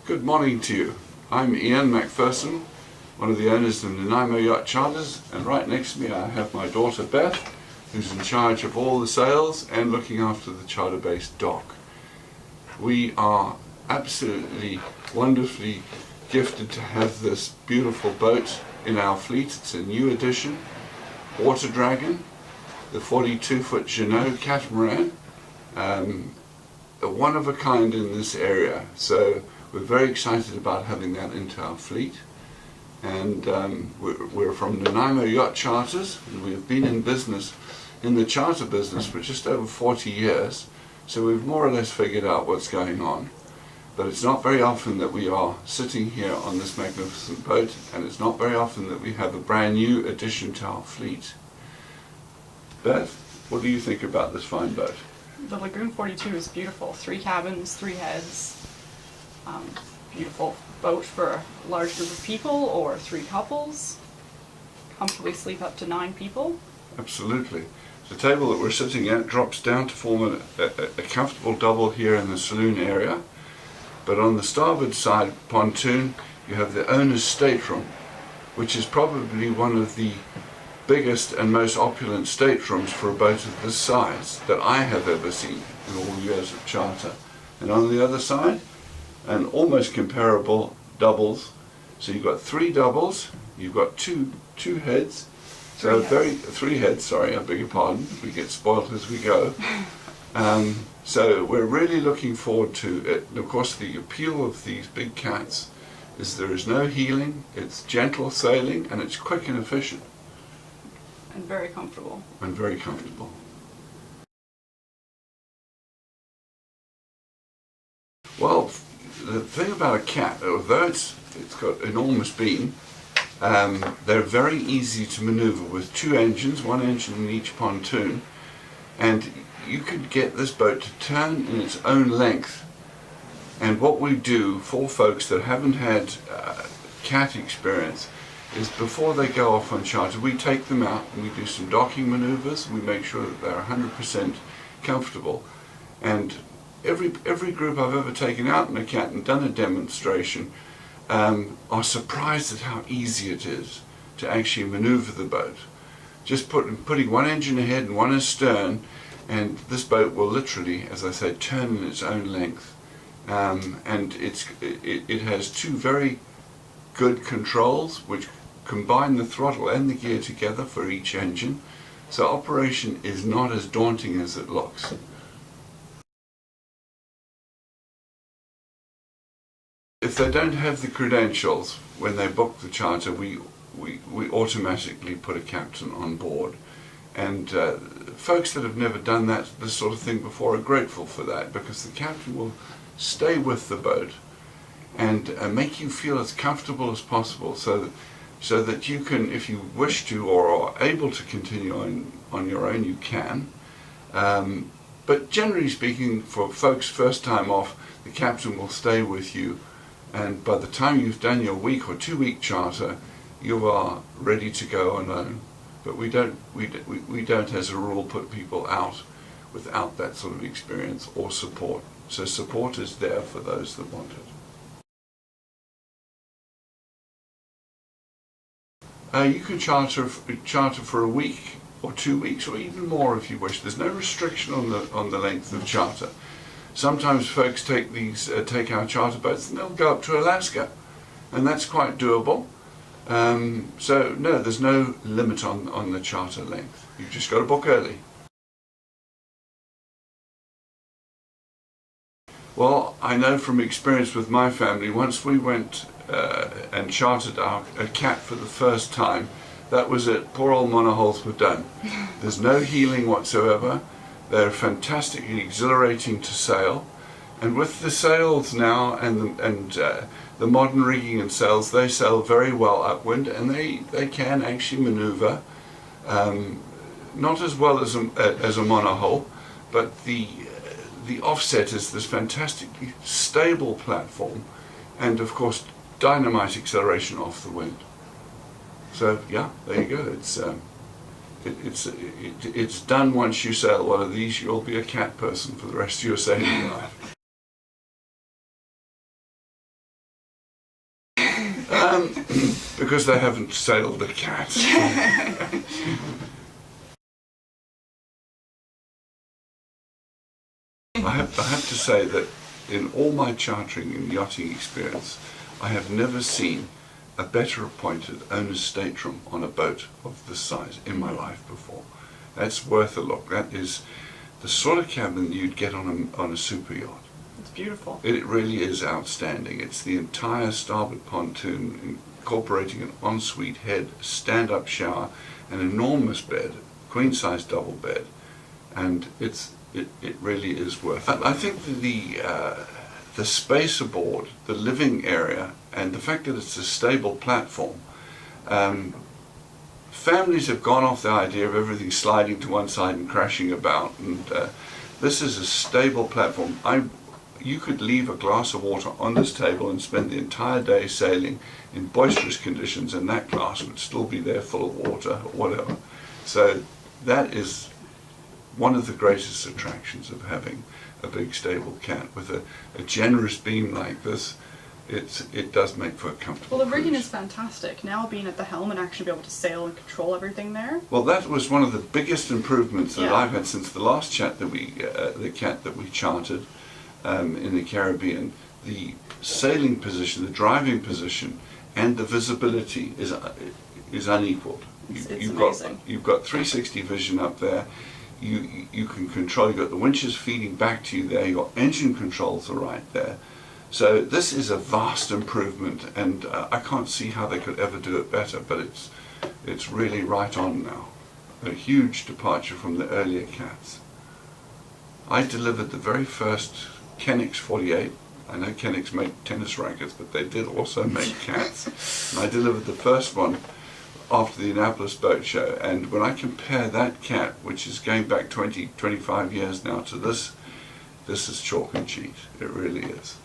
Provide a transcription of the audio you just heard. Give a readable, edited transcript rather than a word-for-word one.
Good morning to you. I'm Ian MacPherson, one of the owners of Nanaimo Yacht Charters, and right next to me I have my daughter Beth, who's in charge of all the sales and looking after the charter-based dock. We are absolutely wonderfully gifted to have this beautiful boat in our fleet. It's a new addition, Water Dragon, the 42-foot Jeanneau Catamaran, one of a kind in this area. So we're very excited about having that into our fleet. And we're from Nanaimo Yacht Charters, and we've been in business, in the charter business, for just over 40 years. So we've more or less figured out what's going on. But it's not very often that we are sitting here on this magnificent boat, and it's not very often that we have a brand new addition to our fleet. Beth, what do you think about this fine boat? The Lagoon 42 is beautiful. 3 cabins, 3 heads. Beautiful boat for a large group of people or 3 couples. Comfortably sleep up to 9 people. Absolutely. The table that we're sitting at drops down to form a comfortable double here in the saloon area. But on the starboard side pontoon, you have the owner's stateroom, which is probably one of the biggest and most opulent staterooms for a boat of this size that I have ever seen in all years of charter. And on the other side, an almost comparable doubles. So you've got 3 doubles, you've got two heads, so three heads, sorry, I beg your pardon, we get spoiled as we go. So we're really looking forward to it. And of course the appeal of these big cats is there is no heeling, it's gentle sailing, and it's quick and efficient. And very comfortable. And very comfortable. Well, the thing about a cat, although it's got enormous beam, they're very easy to maneuver with 2 engines, 1 engine in each pontoon, and you could get this boat to turn in its own length. And what we do for folks that haven't had cat experience is before they go off on charter, we take them out and we do some docking maneuvers. We make sure that they're 100% comfortable. And every group I've ever taken out in a cat and done a demonstration are surprised at how easy it is to actually maneuver the boat. Just putting 1 engine ahead and 1 astern, and this boat will literally, as I say, turn in its own length. And it has 2 very good controls which combine the throttle and the gear together for each engine. So operation is not as daunting as it looks. If they don't have the credentials when they book the charter, we automatically put a captain on board. And folks that have never done this sort of thing before are grateful for that, because the captain will stay with the boat and make you feel as comfortable as possible, so that you can, if you wish to or are able to continue on your own, you can. But generally speaking, for folks first time off, the captain will stay with you, and by the time you've done your week or 2-week charter, you are ready to go alone. But we don't, as a rule, put people out without that sort of experience or support. So support is there for those that want it. You can charter for a week or 2 weeks or even more if you wish. There's no restriction on the length of charter. Sometimes folks take our charter boats and they'll go up to Alaska, and that's quite doable. So no, there's no limit on the charter length. You've just got to book early. Well, I know from experience with my family, once we went and chartered a cat for the first time, that was it. Poor old monohulls were done. There's no heeling whatsoever. They're fantastically exhilarating to sail. And with the sails now and the modern rigging and sails, they sail very well upwind, and they can actually maneuver, not as well as a monohull, but the offset is this fantastically stable platform, and of course dynamite acceleration off the wind. So yeah, there you go. It's done. Once you sail one of these, you'll be a cat person for the rest of your sailing life. Because they haven't sailed a cat. I have to say that in all my chartering and yachting experience, I have never seen a better appointed owner's stateroom on a boat of this size in my life before. That's worth a look. That is the sort of cabin you'd get on a super yacht. It's beautiful. It really is outstanding. It's the entire starboard pontoon, incorporating an ensuite head, stand-up shower, an enormous bed, queen-size double bed, and it really is worth it. I think the space aboard, the living area, and the fact that it's a stable platform, families have gone off the idea of everything sliding to one side and crashing about, and this is a stable platform. You could leave a glass of water on this table and spend the entire day sailing in boisterous conditions, and that glass would still be there full of water or whatever. So that is one of the greatest attractions of having a big stable cat with a generous beam like this. It does make for a comfortable Well, the rigging cruise. is fantastic. Now being at the helm and actually be able to sail and control everything there. Well, that was one of the biggest improvements that Yeah. I've had since the last cat that the cat that we chartered in the Caribbean. The sailing position, the driving position, and the visibility is unequaled. It's You've amazing. You've got 360 vision up there. You can control. You've got the winches feeding back to you there. Your engine controls are right there. So this is a vast improvement, and I can't see how they could ever do it better. But it's really right on now. A huge departure from the earlier cats. I delivered the very first Kenix 48. I know Kenix make tennis rackets, but they did also make cats. And I delivered the first one after the Annapolis Boat Show, and when I compare that cat, which is going back 20, 25 years now, to this is chalk and cheese. It really is.